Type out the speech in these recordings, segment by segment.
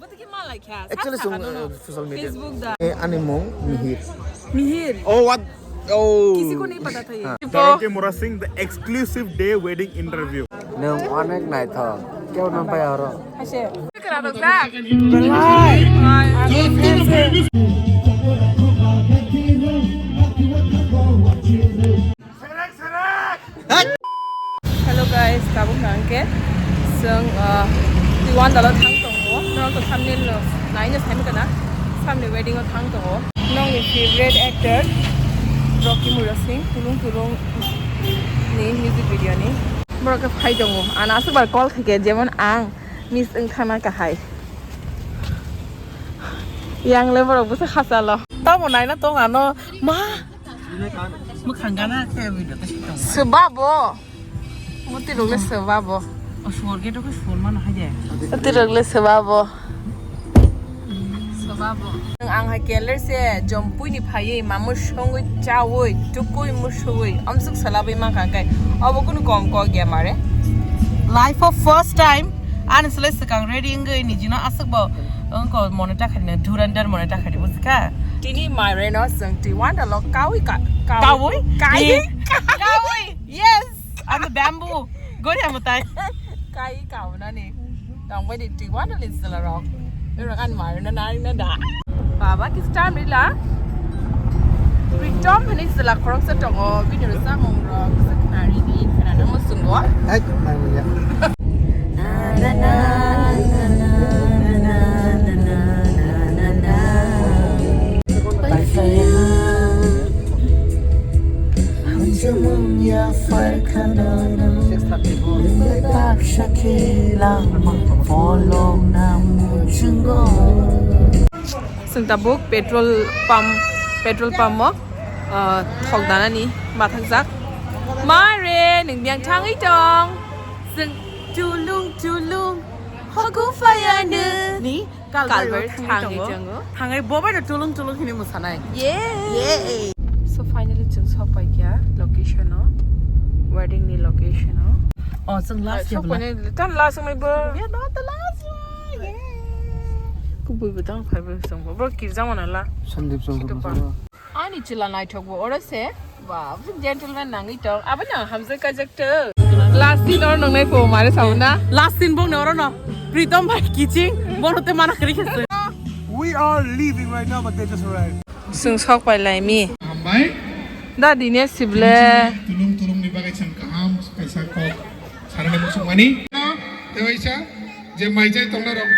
Actually, social media. Facebook दा. Animong Mihir. Mihir. Oh, what? Oh. किसी को नहीं पता था ये. Karaoke Murasing, the exclusive day wedding interview. No, anak naik tho. Kau nampai orang. ऐसे. करा दो bag. Belai. Hello guys, kabung nangke. Seng Twiwandal thang tongo. Nong to thumbnail nain just time kana. Thumbnail wedding thang tongo. Nong your favorite actor. Murasing, Tulung ni music video ni. Mereka hai dongo. Anak asal berkol ke zaman ang Miss Engkana kahai. Yang level aku se khasa lo. Tahu mana ina tong ano ma. Mukhang gana kayak video tu sih. Sebab bo. Mesti role sebab bo. Oh, suara kita tu suara mana aja. Mesti role sebab bo. Ang hakeler se jompui ni phaye mamu shongoi chawoi tukoi mushoi amsuk salabai ma kakai abo kunu kom ko ge mare life for first time an sele sakang ready ngai ni jina asak ba ko moneta khane Durjoynagar moneta khadi buska tini mare no sang Twiwandal kawi yes and the bamboo gori amutai kai kauna ni tang bai di Twiwandal is la rock orang kan mari na dah. Baba kita ni lah. Ritom ni setelah korang setongo video rasa ngorok sekenari ni kerana musuh Hai, mana? Seng tabuk petrol pump mo thok dana ni mathak jak mare ning biang thang I tong seng tulung hogu fayane ni kalber thang I jango Hangai boba dah tulung ini musanai. yeah so finally jeng sapai kya location no wedding ni location no Oh, seng last so ya. tan last mai ber Ya, not the last one. Kubu betang fiber song bro kirja mana la Sandip song tu. ani chila nai thok bo ora se wow gentleman nangi tong abana hamze ka jakte last din or nang nai po mare sauna Last scene bong orang no. Pritom bhai kiching bono te mana kari khase. We are leaving right now, but they just arrived. sung sok pai lai mi Ambai, da dine sible tulung ni bagai cangkam, kaisa kok. Sarana musuh mani. Tewaisa, je maijai tongna rong.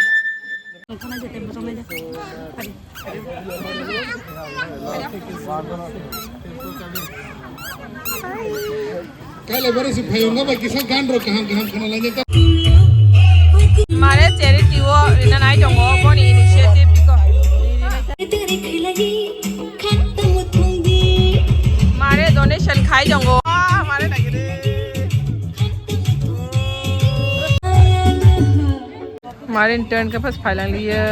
Kale bare se phayonga ba kisa gan ro kaham khana lanya ta. mare charity wo ina nai jong wo bon initiative ko mare donation khai jong wo mare lagi de mare intern ka pas phailang liya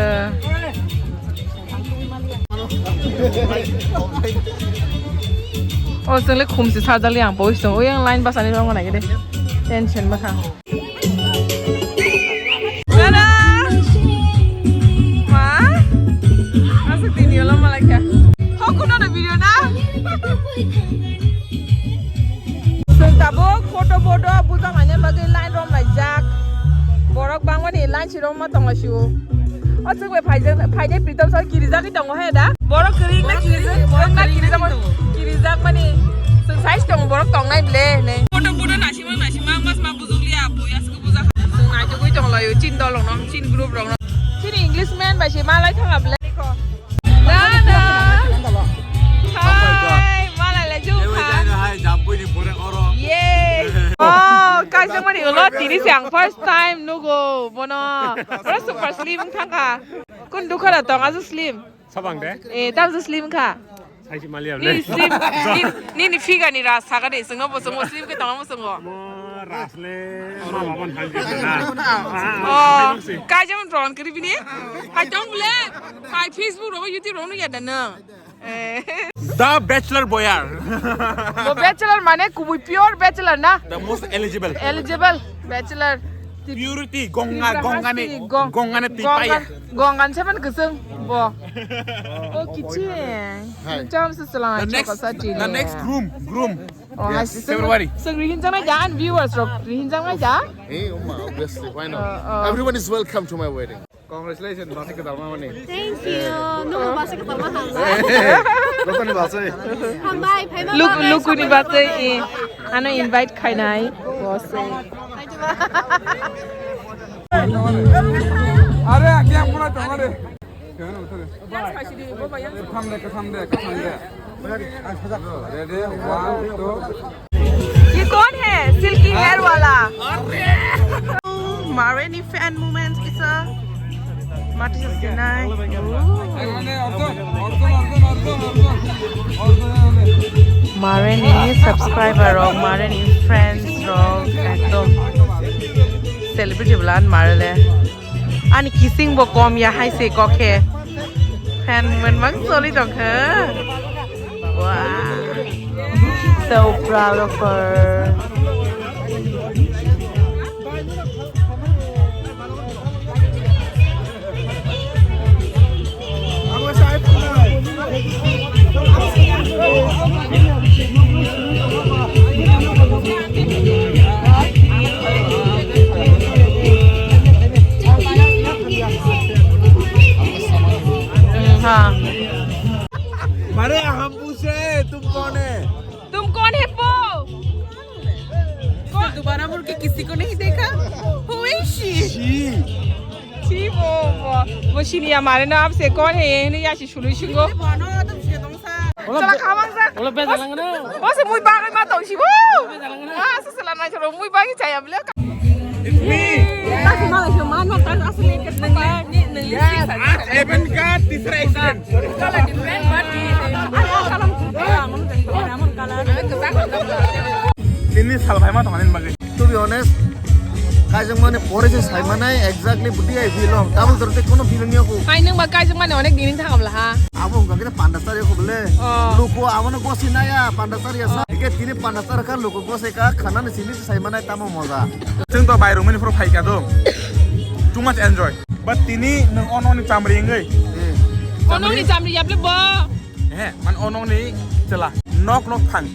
oh sele khum si sa dal yang boys dong oh yang line bas ani rong na ge de tension ma kha Nana ma asik tini olam malaka hoku na video na sentabok foto bodo buta mane bagai line rom na jak borok bangwan ni line chirom ma tong ashu asik we phai pritam sa kiriza ki tong he da borok kering na kiriza mani sung size tong borok tong nai ble ne foto bodo nasi mas ma buzuk lia bu ya sku buzak sung na ju kui tong la yo chin dol long chin group rong chin english man ba shi ma lai thang able ko Nana Hai malai la ju kha Hai, jampu ni pura oro. yeah oh kai sang mani lo tini siang first time no go bono ora super slim thang ka kun du khala tong asu slim Sabang deh. tam su slim ka Hai si Malia. ni slim ni figure ni ra sa ka de sung bo sung slim ke tong mo sung Rasle, mama pun hal gitu. oh kai jam ron kri bini kai tong bule kai Facebook ro YouTube ro no ya da na The Bachelor Boyar. Bo bachelor mane kubu pure bachelor na The most eligible. eligible bachelor Purity gongane tipaya. Gongan siapa nih keseng? Bo. Oh kicing. Jam seselang The next groom. Oh, Yes, February. So rihinjang na jangan viewers rock. Rihinjang na ja. Hey, obviously, why not? Everyone is welcome to my wedding. Congratulations, Basik Dharma mani. Thank you. Nung basa ka tama hamba. Kota ni basay. Hambay, phay ma. Look ni bate ano invite kai nai. Boss. Are kya pura tomare. Ready? 1, 2. ये कौन है silkie hair वाला मारेनी fan movements इसा माटी से नाइ मारेनी subscriber और मारेनी friends रोग एकदम सेलिब्रिटी बुलान मारले आनी किसिंग बो कॉम या हाई से कोके फैन मूवमेंट मंग सोली तो है wow so proud of her. हाँ मारे हम पूछ रहे हैं तुम कौन है? तुम कौन है पो? कौन दोबारा मुड़ के किसी को नहीं देखा? Who is she? She वो शीनी हमारे नाम से कौन है ये नहीं याशी शुरू शुरू चला खावांग सा ओला बेजालंग ना ओ से मुई बाग में तो शी वो हां ससला ना चलो मुई बाग चाहिए अब ले It's me. Kasi mga human mo kan asli ket nang Even का तीसरा accident. Colour different but kalam kalam kalam kalam 3 साल भाई मा तो माने बागे. To be honest, kajang mane pore je sai manai exactly buti ai film. Tabul dorte kono film niyo ko. hai nang bagai jeng mana onek dinin thangam lah ha Abo ka kita pandasari ko bole. Luko awano ko sinaya pandasari asa. Ike tini pandasar ka luko ko se ka khana ne sini sai manai tamo moza. जों तो bye रोमनि फ्रो फाइका दो. Too much enjoy. But tini nang onong ni chamri ngai. onong ni jamri yap le bo Man onong ni चला. Knock phang.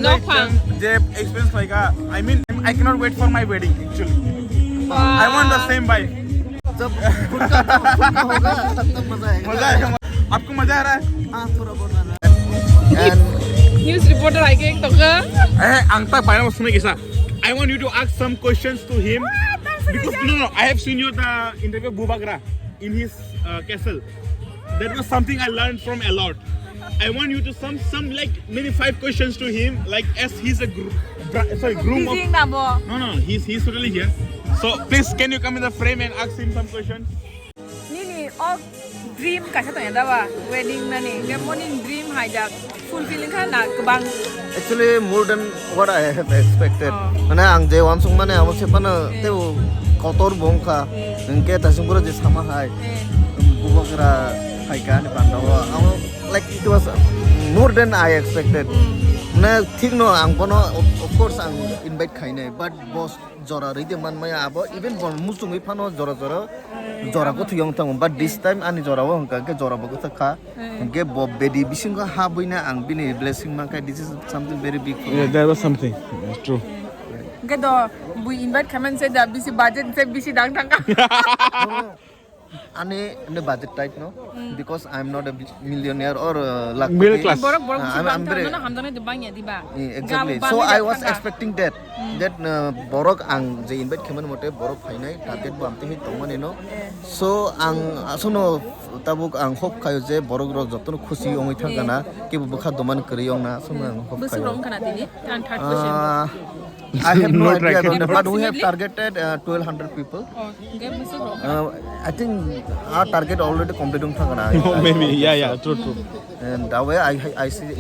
knock phang. J experience फाइका. I mean I cannot wait for my wedding actually. I want the same vibe. जब फुटका होगा तब मजा आएगा. मजा आएगा. आपको मजा आ रहा है? हाँ थोड़ा बहुत आ रहा है. And news reporter ai ke to ka Angta bayar mo sumay kisa. I want you to ask some questions to him. Because no, I have seen you the interview Bubagra in his castle. That was something I learned from a lot. I want you to some like maybe 5 questions to him, like as he's a groom of. No, he's totally here. So please, can you come in the frame and ask him some questions? Nini dream kasih tu yang dah wedding nani, dia morning dream haja fulfilling kan nak kebang. actually more than what I have expected. Mana ang je wansung mana amo sepana teu kotor bongka. Engke tasungpura je sama hai. Bubagra hai kan pandawa. Amo like it was more than I expected. Na thik no ang kono of course ang invite khai nai but boss jora ride man maya abo even bon musung ipano jora ko thiyong tang but this time ani jora wa hangka ke jora bogo thakha ke bob bedi bisinga ha buina ang bini blessing man kai this is something very big for me. Yeah, that was something. That's true. Gado bu invite kamen se dah bisi budget se bisi dang dang ka. Ane budget type no because I'm not a millionaire or lakh Middle class. Borok I'm very mana hamdana de bang ya di ba. exactly so I was expecting that borok ang je invite kemen mote borok phainai target bo amte hi tongmane no so ang asuno tabuk ang hope khayo je borok ro jotno khushi ongoi thangana ke bukha doman kriyong na asuno ang hope Besok khayo rong kana tini kan third question. I have no idea about that, but we have targeted 1200 people. Game besok rong. I think our target already completed thangana. Maybe, yeah, true. And that way I see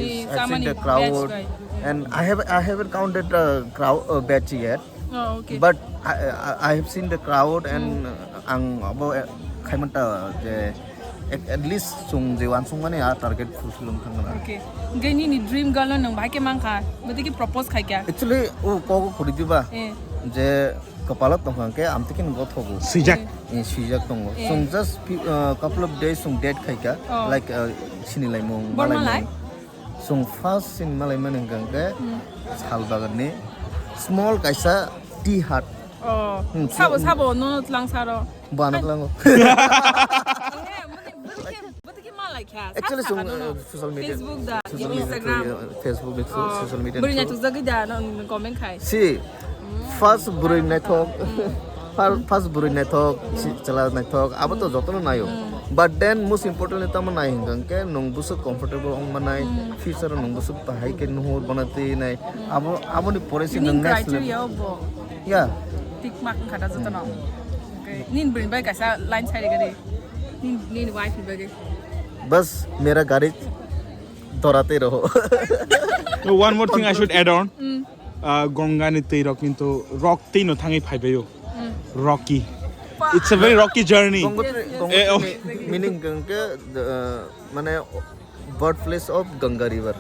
the crowd, and I haven't counted the crowd batch yet. Oh, okay. But I have seen the crowd and ang abo khaimanta je at least sung jewan sung mane a target fulfill thangana. Okay. Gani ni dream girl nang bhai ke mang kha. Bete ki propose khai kya? Actually o ko khori diba je kepala tongkang ke amtikin gothogo. Sijak. Sijak tongo. So just couple of days date khaika like sinilai mong Malai. So first sin malai manengkang ke salbagan ni small kaisa tea hut. Oh. Sabo no lang saro. Banyak lang. Actually social media. Facebook da, Instagram. Facebook social media. Beri nyatu zagi da no comment khai. Si first buri network. First buri network chala network abo to jotono nayo. But then most importantly tamo nai hinggang ke nong busu comfortable ong manai future nong busu bahai ke nuhur banati nai abo ni polisi nang next level. Yeah. Tik mak kada jotono. Okay. Nin beri bai kaisa line side gade. Nin wife bagi. बस मेरा गाड़ी दोहराते रहो. One more thing I should add on. Gonga ni tei rock into rock tei no thangai phaibayo. Rocky. It's a very rocky journey. Meaning Ganga mane birthplace of Ganga River.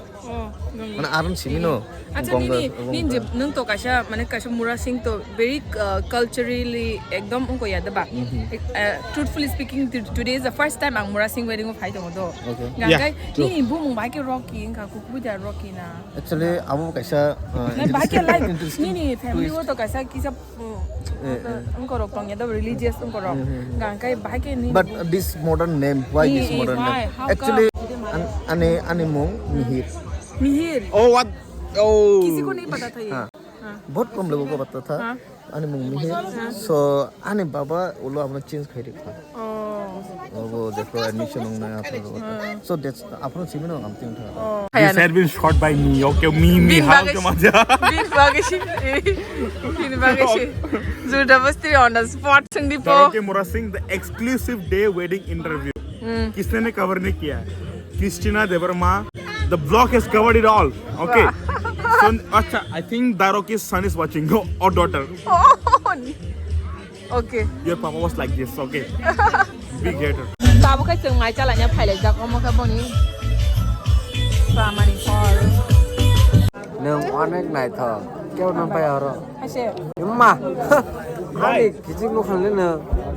Mana Arun Simino. Acha nin je nung to kaisa mane kaisa Murasing to very culturally ekdom unko yada ba. Truthfully speaking, today is the first time ang Murasing wedding of hai to do. Gangai ni bu mong bai ke rocky ka kuku da rocky na. Actually abo kaisa na bai ke like ni family wo to kaisa kisa unko rok tong yada religious unko rok. Gangai bai ke ni. But this modern name, why this modern name? Actually ane mong Mihir. Mihir. Oh what? Oh. किसी को नहीं पता था ये. बहुत कम लोगों को पता था. ane mong Mihir. So ane baba ulo apna change khai rakha. वो देखो admission होना है आप लोगों. So that's apna simino amting tha. This had been shot by me. Okay, me how Jamatia. Bin Bagashi. Bin Bagashi. Zurdabasti on the spot. Shingli Okay, Murasing, the exclusive day wedding interview. किसने ने cover नहीं किया? christinajdebbarma. The blog has covered it all. Okay. So, acha, I think Daroki's son is watching or daughter. Okay. Your papa was like this. Okay. Big hater. Tabu kai chung mai chala nya phai le jak omo ka boni. Pramani for. Nang onek nai tha. Keu nam pai aro. Ase. Imma. Hai kijing ko khanle na.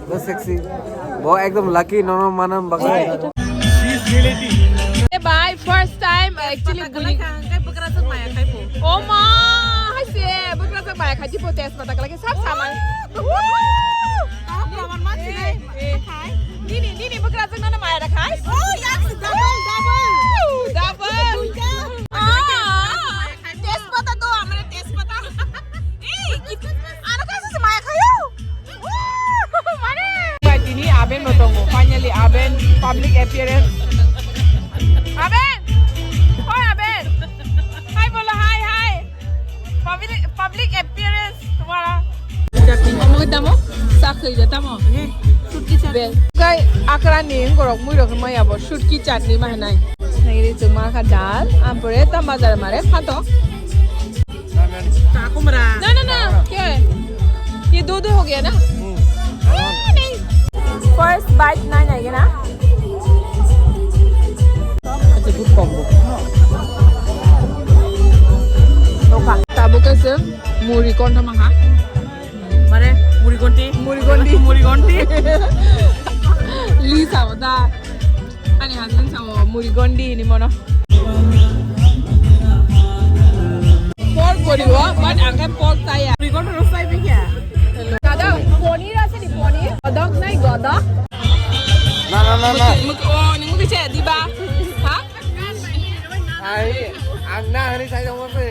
The sexy. Bo ekdam lucky nono manam bagai. She's reality. Bye. First time actually bullying. Oh ma, hai se bukra sak baya khaji po test pata kala ke sab saman. Nini bukra sak na maya rakhai. Oh yes, double. Test pata to amare test pata. Ano kasi maya khayo. Mane. Ini aben motongo. Finally aben public appearance. Aben. Oh Aben. Hi bolo hi. Public appearance तुम्हारा. Omong tamo. Sakhi jata mo. Shoot ki chat. Guy akra ni ngorok mui rok mai abo shoot ki chat ni ma nai. Nai cuma ka dal. Ampore tam bazar mare phato. चाकू मरा ना क्या है? ये दो हो गया ना? नहीं. First bite नहीं आएगा ना? अच्छा good combo Oka. Tabu kasi muri konta manga. मारे मुरी गोंटी Lisa wada. Ani husband sama muri gondi ni mono. Pork body wa, but angkat pork saya. मुरी गोंटी रोसाई भी क्या Kada paneer ase ni paneer. Godak nai godak. Na. Oh, ni mungkin saya di ba? Ha? Ai ang na hari sai dong pe.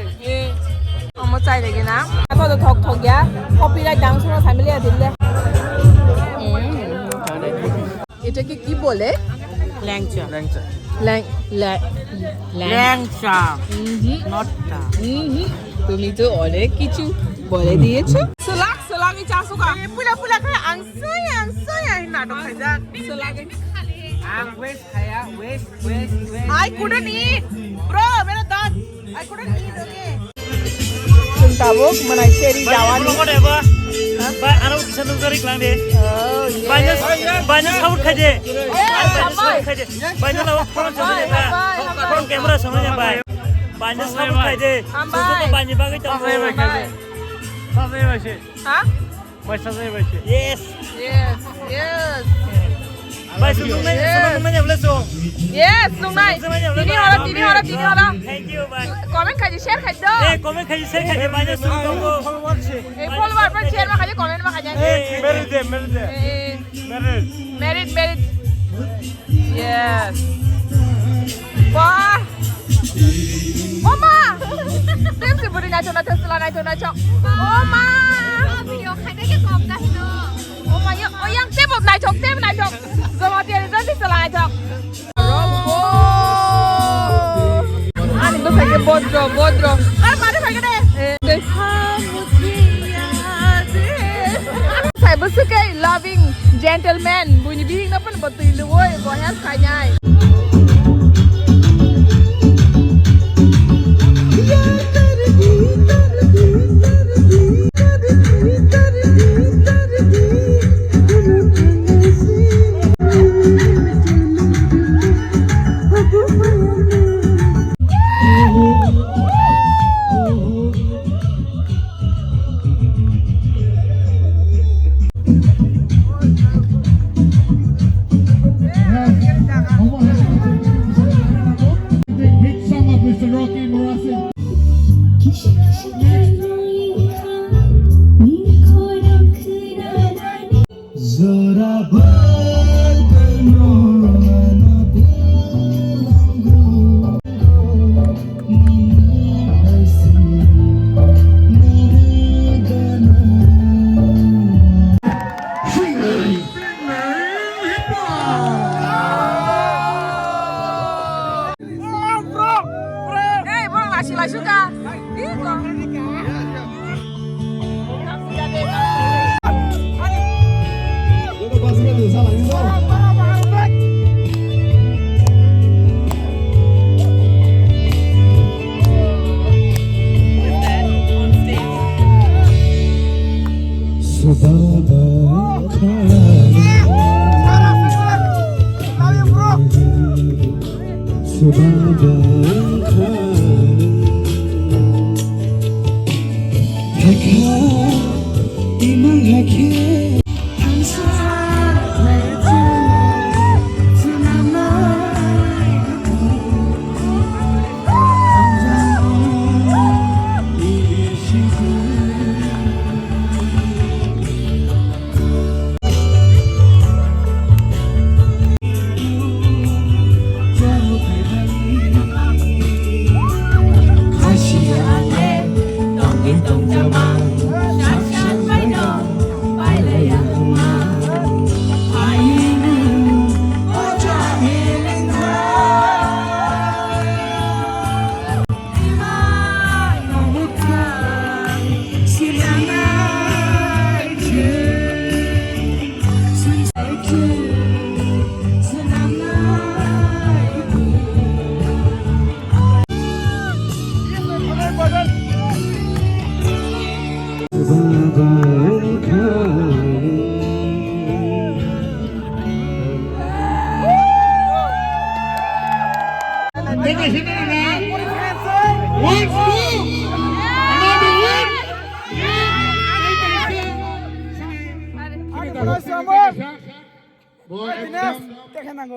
Amo chai lagi na. Apa tu thok ya? Copyright dance na family adille. এটা কি বলে? लैंगचा ল্যাংচা not তুমি তো অনেক কিছু বলে দিয়েছো selak ni suka पुला खाया angsoy नाटक खाजा selak ang west खाया west I couldn't eat bro मेरा दांत I couldn't eat okay tabuk menai seri jawan Ba ano bisa nunggurin lang deh. Banyak sabut kaje. Banyak lawak phone sama ya. Phone kamera sama ya bay. Banyak sabut kaje. Susu to banyak bagai ha Vai saja baca. Yes. Yes, yes. Vai senang nanya boleh so. Yes, nung nai. Tini hora. Thank you bye. Comment kaji share kaji do. Komen kaji saya kaji banyak sudah go. Follower पर share मा kaji comment मा kaji. Merit. Yes. Wah. Oma. Tim si buri nacho setelah nacho. Oma. Video khaiได้แค่กรอบได้เนาะ Oma yang tim nacho. Jamatia ni nanti setelah nacho. Rombo. Ani tu saya bodro. Mari pergi deh. Saya bersuka loving gentleman. Bunyi bing apa nak betul lu, boy. Bohas kanyai. Hit song of Mr. Rocky Murasing. Hey, bro, masih suka. Gitu.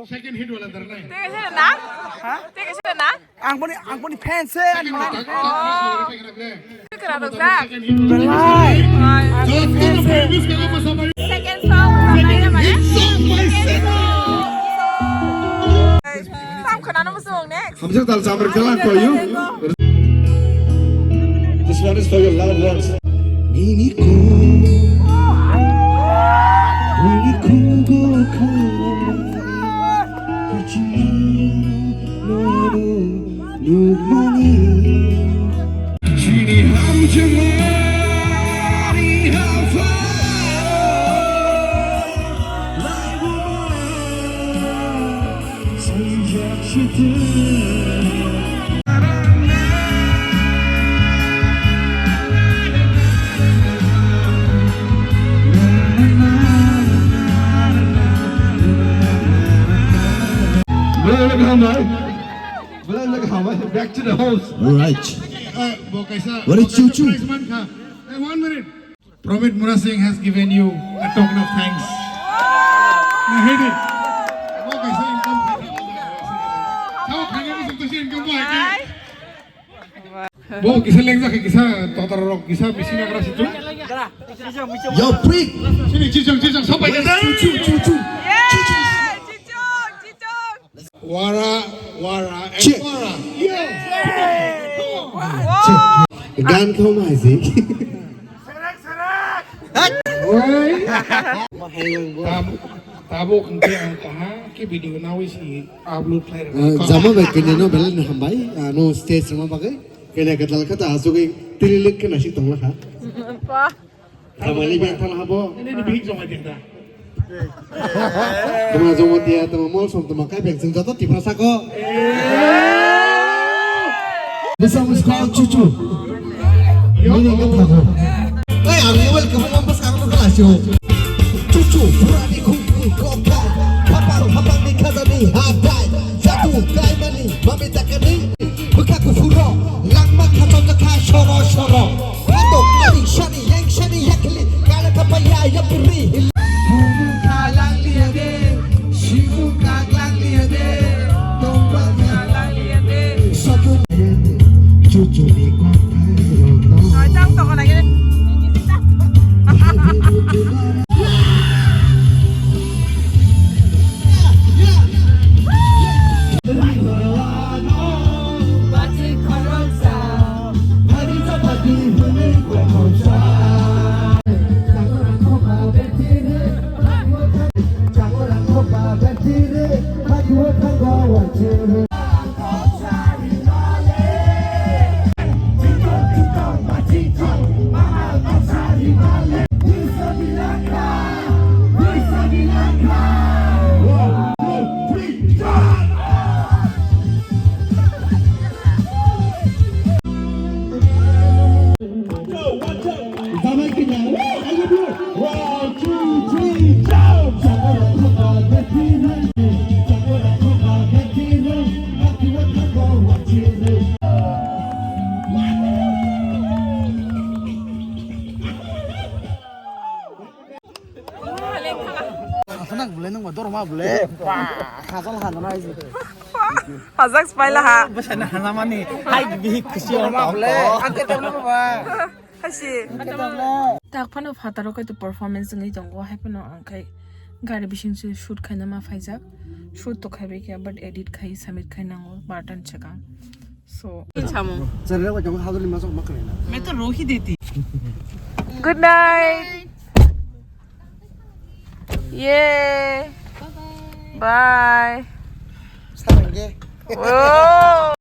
Second hit wala darna. Teka sila na? Ang puni fans Kira tu Zak. Second song sampai mana? Sam kena nama song next. Hamzah Samar Kalan for you. This one is for your loved ones. Back to the house. All right. What is choo-choo? 1 minute. Prophet Murasing has given you a token of thanks. Now hit it. Oh, kaisa income Sao khane mo santoshi income mo hai ke? Bo kisa lengza ke kisa totarok kisa missing agra situ. Yo prick Sini cicong sopai ke? cucu Wara and wara. gan không ai gì Tabo kengke angkaha ke video na wisi upload player. jama ba kene no bel na hambai no stage ma ba ke kene katal kata asu ke tililik ke nasi tong la ha Pa. kamali ben thal habo Ini big jong ada. tama Jamatia tama mol som tama kai beng sing joto tiprasa ko bisa muskal cucu ini kan thago আমি welcome members kang to kelas yo cucu berani kuku koka papa ni kadani hadai satu kai mani mami takani bekaku furo langma khaton ka shoro pato nari shani yang shani yakli kala kapaya yapri bubu kalang liya de shivu kaglang liya de tomba kalang liya de satu cucu ni ko Nói chắc tao còn này cái Hazak spy lah. Basta na naman ni. Hi, bihik kasi yung tao. Hashi. Tak pano fataro kai to performance ngai jongo hai pano angkai gari bising se shoot khai na ma faizak shoot to khai be kya but edit khai submit khai na ho button chaka so Chamo. चल रे जमा हादली मासो मकरे ना मैं तो रो ही देती good night yeah bye सारंगे oh